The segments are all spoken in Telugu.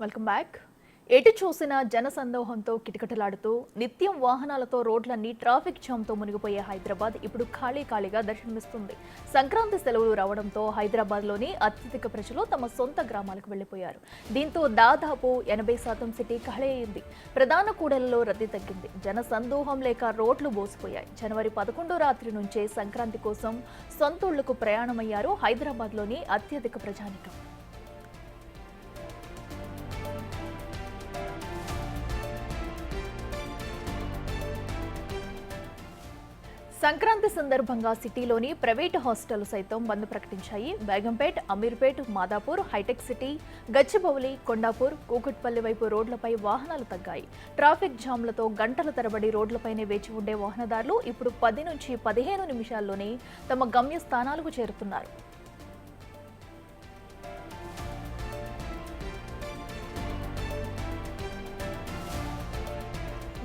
Welcome back. ఎటు చూసినా జనసందోహంతో కిటకిటలాడుతూ నిత్యం వాహనాలతో రోడ్లన్నీ ట్రాఫిక్ జామ్తో మునిగిపోయే హైదరాబాద్ ఇప్పుడు ఖాళీగా దర్శనమిస్తుంది. సంక్రాంతి సెలవులు రావడంతో హైదరాబాద్లోని అత్యధిక ప్రజలు తమ సొంత గ్రామాలకు వెళ్లిపోయారు. దీంతో దాదాపు 80% సిటీ ఖాళీ అయింది. ప్రధాన కూడళ్లలో రద్దీ తగ్గింది. జనసందోహం లేక రోడ్లు బోసిపోయాయి. జనవరి 11 రాత్రి నుంచే సంక్రాంతి కోసం సొంతూళ్లకు ప్రయాణమయ్యారు హైదరాబాద్లోని అత్యధిక ప్రజానికం. సంక్రాంతి సందర్భంగా సిటీలోని ప్రైవేటు హాస్టళ్లు సైతం బంద్ ప్రకటించాయి. బేగంపేట్, అమీర్పేట్, మాదాపూర్, హైటెక్ సిటీ, గచ్చిబౌలి, కొండాపూర్, కూకట్పల్లి వైపు రోడ్లపై వాహనాలు తగ్గాయి. ట్రాఫిక్ జామ్లతో గంటల తరబడి రోడ్లపైనే వేచి ఉండే వాహనదారులు ఇప్పుడు 10 నుంచి 15 నిమిషాల్లోనే తమ గమ్యస్థానాలకు చేరుతున్నారు.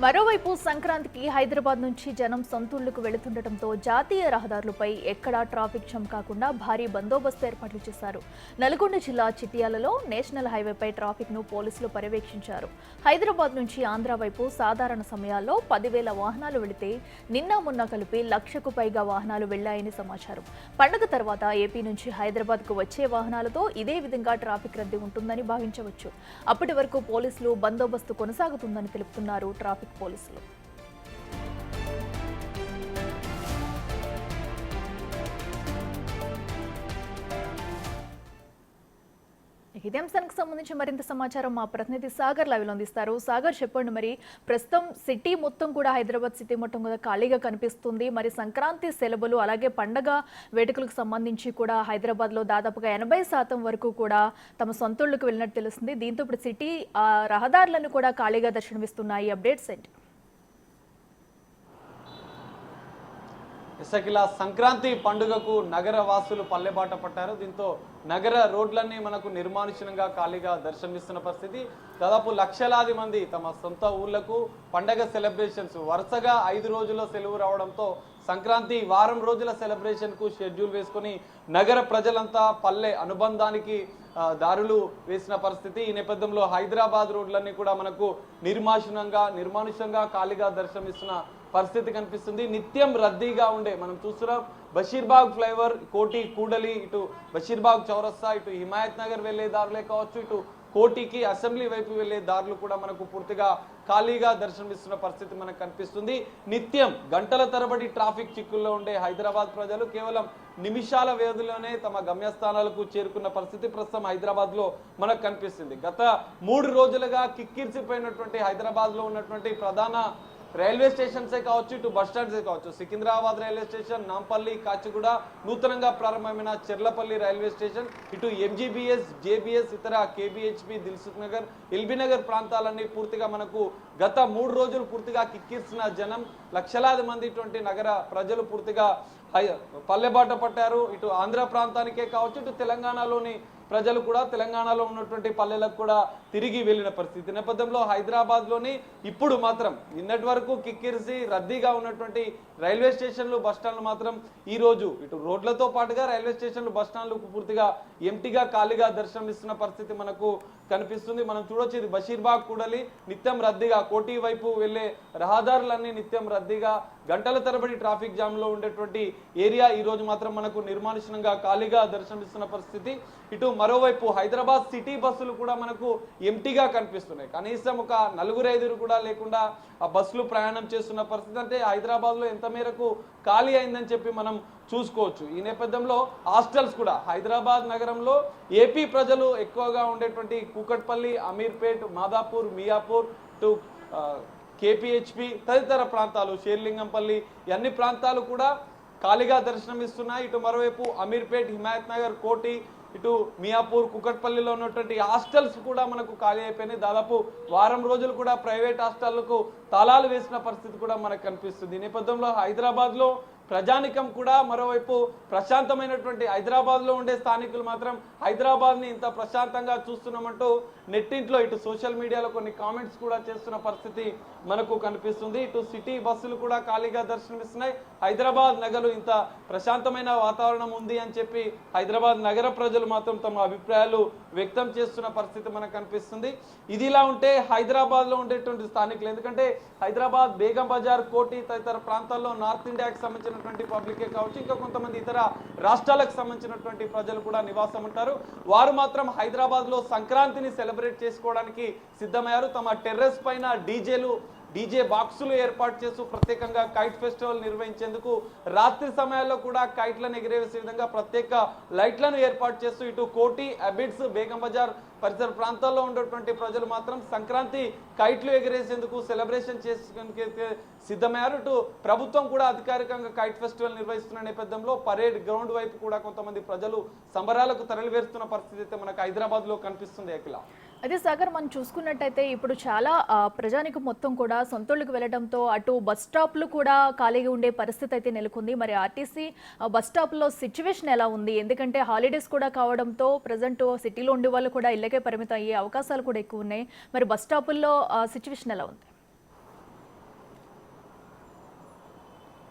మరోవైపు సంక్రాంతికి హైదరాబాద్ నుంచి జనం సొంతూళ్లకు వెళుతుండటంతో జాతీయ రహదారులపై ఎక్కడా ట్రాఫిక్ జామ్ కాకుండా భారీ బందోబస్తు ఏర్పాట్లు చేశారు. నల్గొండ జిల్లా చిట్యాలలో నేషనల్ హైవేపై ట్రాఫిక్ ను పోలీసులు పర్యవేక్షించారు. హైదరాబాద్ నుంచి ఆంధ్ర వైపు సాధారణ సమయాల్లో 10,000 వాహనాలు వెళితే నిన్న మొన్న కలిపి 1,00,000కు పైగా వాహనాలు వెళ్లాయని సమాచారం. పండుగ తర్వాత ఏపీ నుంచి హైదరాబాద్ కు వచ్చే వాహనాలతో ఇదే విధంగా ట్రాఫిక్ రద్దీ ఉంటుందని భావించవచ్చు. అప్పటి వరకు పోలీసులు బందోబస్తు కొనసాగుతుందని తెలుపుతున్నారు ట్రాఫిక్ పోలీసులు. ఇదే అంశానికి సంబంధించి మరింత సమాచారం మా ప్రతినిధి సాగర్ లైవ్లో అందిస్తారు. సాగర్, చెప్పండి, మరి ప్రస్తుతం సిటీ మొత్తం కూడా హైదరాబాద్ సిటీ మొత్తం కూడా ఖాళీగా కనిపిస్తుంది. మరి సంక్రాంతి సెలవులు అలాగే పండగ వేడుకలకు సంబంధించి కూడా హైదరాబాద్లో దాదాపుగా 80% వరకు కూడా తమ సొంతూళ్లకు వెళ్ళినట్టు తెలుస్తుంది. దీంతో ఇప్పుడు సిటీ రహదారులను కూడా ఖాళీగా దర్శనమిస్తున్నాయి. అప్డేట్స్ ఏంటి? ఇసకిలా సంక్రాంతి పండుగకు నగర వాసులు పల్లెబాట పట్టారు. దీంతో నగర రోడ్లన్నీ మనకు నిర్మానుష్యంగా ఖాళీగా దర్శనమిస్తున్న పరిస్థితి. దాదాపు లక్షలాది మంది తమ సొంత ఊర్లకు పండగ సెలబ్రేషన్స్ వరుసగా 5 రోజుల సెలవు రావడంతో సంక్రాంతి వారం రోజుల సెలబ్రేషన్ కు షెడ్యూల్ వేసుకొని నగర ప్రజలంతా పల్లె అనుబంధానికి దారులు వేసిన పరిస్థితి. ఈ నేపథ్యంలో హైదరాబాద్ రోడ్లన్నీ కూడా మనకు నిర్మానుష్యంగా ఖాళీగా దర్శనమిస్తున్న పరిస్థితి కనిపిస్తుంది. నిత్యం రద్దీగా ఉండే మనం చూస్తున్నాం బషీర్బాగ్ ఫ్లైఓవర్, కోటి, కూడలి, ఇటు బషీర్బాగ్ చౌరస్తా, ఇటు హిమాయత్ నగర్ వెళ్లే దారులే కావచ్చు, ఇటు కోటికి అసెంబ్లీ వైపు వెళ్లే దారులు కూడా మనకు పూర్తిగా ఖాళీగా దర్శనమిస్తున్న పరిస్థితి మనకు కనిపిస్తుంది. నిత్యం గంటల తరబడి ట్రాఫిక్ చిక్కుల్లో ఉండే హైదరాబాద్ ప్రజలు కేవలం నిమిషాల వ్యవధిలోనే తమ గమ్యస్థానాలకు చేరుకున్న పరిస్థితి ప్రస్తుతం హైదరాబాద్ లో మనకు కనిపిస్తుంది. గత 3 రోజులుగా కిక్కిరిసిపోయినటువంటి హైదరాబాద్ లో ఉన్నటువంటి ప్రధాన రైల్వే స్టేషన్సే కావచ్చు, ఇటు బస్ స్టాండ్సే కావచ్చు, సికింద్రాబాద్ రైల్వే స్టేషన్, నాంపల్లి, కాచిగూడ, నూతనంగా ప్రారంభమైన చెర్లపల్లి రైల్వే స్టేషన్, ఇటు ఎంజీబీఎస్, జేబీఎస్, ఇతర కేబీహెచ్పి, దిల్సుఖ్ నగర్, ఎల్బీ నగర్ ప్రాంతాలన్నీ పూర్తిగా మనకు గత 3 రోజులు పూర్తిగా కిక్కిర్చిన జనం, లక్షలాది మంది ఇటువంటి నగర ప్రజలు పూర్తిగా పల్లెబాట పట్టారు. ఇటు ఆంధ్ర ప్రాంతానికే కావచ్చు, ఇటు తెలంగాణలోని ప్రజలు కూడా తెలంగాణలో ఉన్నటువంటి పల్లెలకు కూడా తిరిగి వెళ్ళిన పరిస్థితి నేపథ్యంలో హైదరాబాద్ లోని ఇప్పుడు మాత్రం నిన్నటి వరకు కిక్కిరిసి రద్దీగా ఉన్నటువంటి రైల్వే స్టేషన్లు, బస్ స్టాండ్లు మాత్రం ఈ రోజు ఇటు రోడ్లతో పాటుగా రైల్వే స్టేషన్లు, బస్ స్టాండ్లు పూర్తిగా ఎంటీగా ఖాళీగా దర్శనమిస్తున్న పరిస్థితి మనకు కనిపిస్తుంది. మనం చూడొచ్చు ఇది బషీర్బాగ్ కూడలి నిత్యం రద్దీగా, కోటి వైపు వెళ్లే రహదారులన్నీ నిత్యం రద్దీగా గంటల తరబడి ట్రాఫిక్ జామ్ లో ఉండేటువంటి ఏరియా ఈ రోజు మాత్రం మనకు నిర్మానుష్యంగా ఖాళీగా దర్శనమిస్తున్న పరిస్థితి. ఇటు మరోవైపు హైదరాబాద్ సిటీ బస్సులు కూడా మనకు ఎంటీగా కనిపిస్తున్నాయి. కనీసం ఒక 4-5 కూడా లేకుండా ఆ బస్సులు ప్రయాణం చేస్తున్న పరిస్థితి. అంటే హైదరాబాద్ లో ఎంత మేరకు ఖాళీ అయిందని చెప్పి మనం చూసుకోవచ్చు. ఈ నేపథ్యంలో హాస్టల్స్ కూడా హైదరాబాద్ నగరంలో ఏపీ ప్రజలు ఎక్కువగా ఉండేటువంటి కూకట్పల్లి, అమీర్పేట్, మాదాపూర్, మియాపూర్, టు కేపీహెచ్పి తదితర ప్రాంతాలు, షేర్లింగంపల్లి, అన్ని ప్రాంతాలు కూడా ఖాళీగా దర్శనమిస్తున్నాయి. ఇటు మరోవైపు అమీర్పేట్, హిమాయత్ నగర్, కోటి, ఇటు మియాపూర్, కుకట్పల్లిలో ఉన్నటువంటి హాస్టల్స్ కూడా మనకు ఖాళీ అయిపోయినాయి. దాదాపు వారం రోజులు కూడా ప్రైవేట్ హాస్టళ్లకు తాళాలు వేసిన పరిస్థితి కూడా మనకు కనిపిస్తుంది. ఈ నేపథ్యంలో హైదరాబాద్ లో ప్రజానికం కూడా మరోవైపు ప్రశాంతమైనటువంటి హైదరాబాద్ లో ఉండే స్థానికులు మాత్రం హైదరాబాద్ ని ఇంత ప్రశాంతంగా చూస్తున్నామంటూ నెట్టింట్లో ఇటు సోషల్ మీడియాలో కొన్ని కామెంట్స్ కూడా చేస్తున్న పరిస్థితి మనకు కనిపిస్తుంది. ఇటు సిటీ బస్సులు కూడా ఖాళీగా దర్శనమిస్తున్నాయి. హైదరాబాద్ నగరం ఇంత ప్రశాంతమైన వాతావరణం ఉంది అని చెప్పి హైదరాబాద్ నగర ప్రజలు మాత్రం తమ అభిప్రాయాలు వ్యక్తం చేస్తున్న పరిస్థితి మనకు కనిపిస్తుంది. ఇదిలా ఉంటే హైదరాబాద్ లో ఉండేటువంటి స్థానికులు, ఎందుకంటే హైదరాబాద్ బేగం బజార్, కోటి తదితర ప్రాంతాల్లో నార్త్ ఇండియాకి సంబంధించినటువంటి పబ్లికే కావచ్చు, ఇంకా కొంతమంది ఇతర రాష్ట్రాలకు సంబంధించినటువంటి ప్రజలు కూడా నివాసం ఉంటారు. వారు మాత్రం హైదరాబాద్ లో సంక్రాంతిని సెలబ్రేట్ చేసుకోవడానికి సిద్ధమయ్యారు. తమ టెర్రస్ పైన డీజే బాక్సులు ఏర్పాటు చేస్తూ ప్రత్యేకంగా కైట్ ఫెస్టివల్ నిర్వహించేందుకు రాత్రి సమయాల్లో కూడా కైట్లను ఎగిరేసే విధంగా ప్రత్యేక లైట్లను ఏర్పాటు చేస్తూ ఇటు కోటి, అబిడ్స్, బేగం బజార్ పరిసర ప్రాంతాల్లో ఉన్నటువంటి ప్రజలు మాత్రం సంక్రాంతి కైట్లు ఎగిరేసేందుకు సెలబ్రేషన్ చేసుకునే సిద్ధమయ్యారు. ఇటు ప్రభుత్వం కూడా అధికారికంగా కైట్ ఫెస్టివల్ నిర్వహిస్తున్న నేపథ్యంలో పరేడ్ గ్రౌండ్ వైపు కూడా కొంతమంది ప్రజలు సంబరాలకు తరలివేస్తున్న పరిస్థితి అయితే మనకు హైదరాబాద్ లో కనిపిస్తుంది. అఖిల, అదే సాగర్, మనం చూసుకున్నట్టయితే ఇప్పుడు చాలా ప్రజానికి మొత్తం కూడా సొంతూళ్ళకి వెళ్ళడంతో అటు బస్ స్టాప్లు కూడా ఖాళీగా ఉండే పరిస్థితి అయితే నెలకొంది. మరి ఆర్టీసీ బస్ స్టాప్లో సిచ్యువేషన్ ఎలా ఉంది? ఎందుకంటే హాలిడేస్ కూడా కావడంతో ప్రజెంట్ సిటీలో ఉండే వాళ్ళు కూడా ఇళ్ళకే పరిమితం అయ్యే అవకాశాలు కూడా ఎక్కువ ఉన్నాయి. మరి బస్ స్టాపుల్లో సిచ్యువేషన్ ఎలా ఉంది?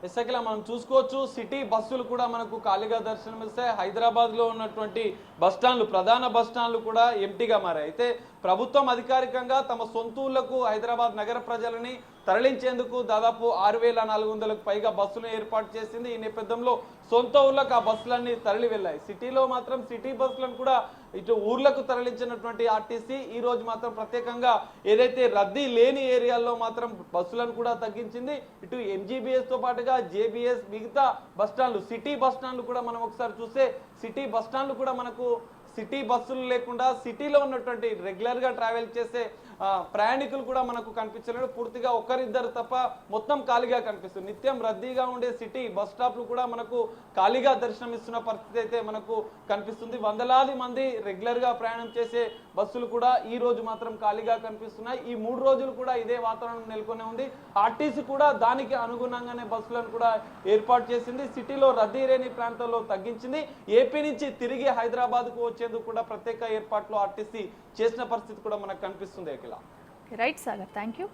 ఎస్ఐకిలా మనం చూసుకోవచ్చు, సిటీ బస్సులు కూడా మనకు ఖాళీగా దర్శనమిస్తాయి. హైదరాబాద్ లో ఉన్నటువంటి బస్ స్టాండ్లు, ప్రధాన బస్ స్టాండ్లు కూడా ఎంటీగా మారాయి. అయితే ప్రభుత్వం అధికారికంగా తమ సొంత ఊళ్ళకు హైదరాబాద్ నగర ప్రజలని తరలించేందుకు దాదాపు 6,400కు పైగా బస్సులను ఏర్పాటు చేసింది. ఈ నేపథ్యంలో సొంత ఊర్లకు ఆ బస్సులన్నీ తరలి వెళ్ళాయి. సిటీలో మాత్రం సిటీ బస్సులను కూడా ఇటు ఊర్లకు తరలించినటువంటి ఆర్టీసీ ఈ రోజు మాత్రం ప్రత్యేకంగా ఏదైతే రద్దీ లేని ఏరియాల్లో మాత్రం బస్సులను కూడా తగ్గించింది. ఇటు ఎంజీబీఎస్ తో పాటుగా జేబీఎస్, మిగతా బస్ స్టాండ్లు, సిటీ బస్ స్టాండ్లు కూడా మనం ఒకసారి చూస్తే సిటీ బస్ స్టాండ్లు కూడా మనకు సిటీ బస్సులు లేకుండా సిటీలో ఉన్నటువంటి రెగ్యులర్ గా ట్రావెల్ చేసే ప్రయాణికులు కూడా మనకు కనిపించలేదు. పూర్తిగా ఒకరిద్దరు తప్ప మొత్తం ఖాళీగా కనిపిస్తుంది. నిత్యం రద్దీగా ఉండే సిటీ బస్ స్టాప్లు కూడా మనకు ఖాళీగా దర్శనమిస్తున్న పరిస్థితి అయితే మనకు కనిపిస్తుంది. వందలాది మంది రెగ్యులర్ గా ప్రయాణం చేసే బస్సులు కూడా ఈ రోజు మాత్రం ఖాళీగా కనిపిస్తున్నాయి. ఈ 3 రోజులు కూడా ఇదే వాతావరణం నెలకొని ఉంది. ఆర్టీసీ కూడా దానికి అనుగుణంగానే బస్సులను కూడా ఏర్పాటు చేసింది. సిటీలో రద్దీ లేని ప్రాంతాల్లో తగ్గించింది. ఏపీ నుంచి తిరిగి హైదరాబాద్ కు వచ్చేందుకు కూడా ప్రత్యేక ఏర్పాట్లు ఆర్టీసీ చేసిన పరిస్థితి కూడా మనకు కనిపిస్తుంది. అఖిల, రైట్ సాగర్, థ్యాంక్ యూ.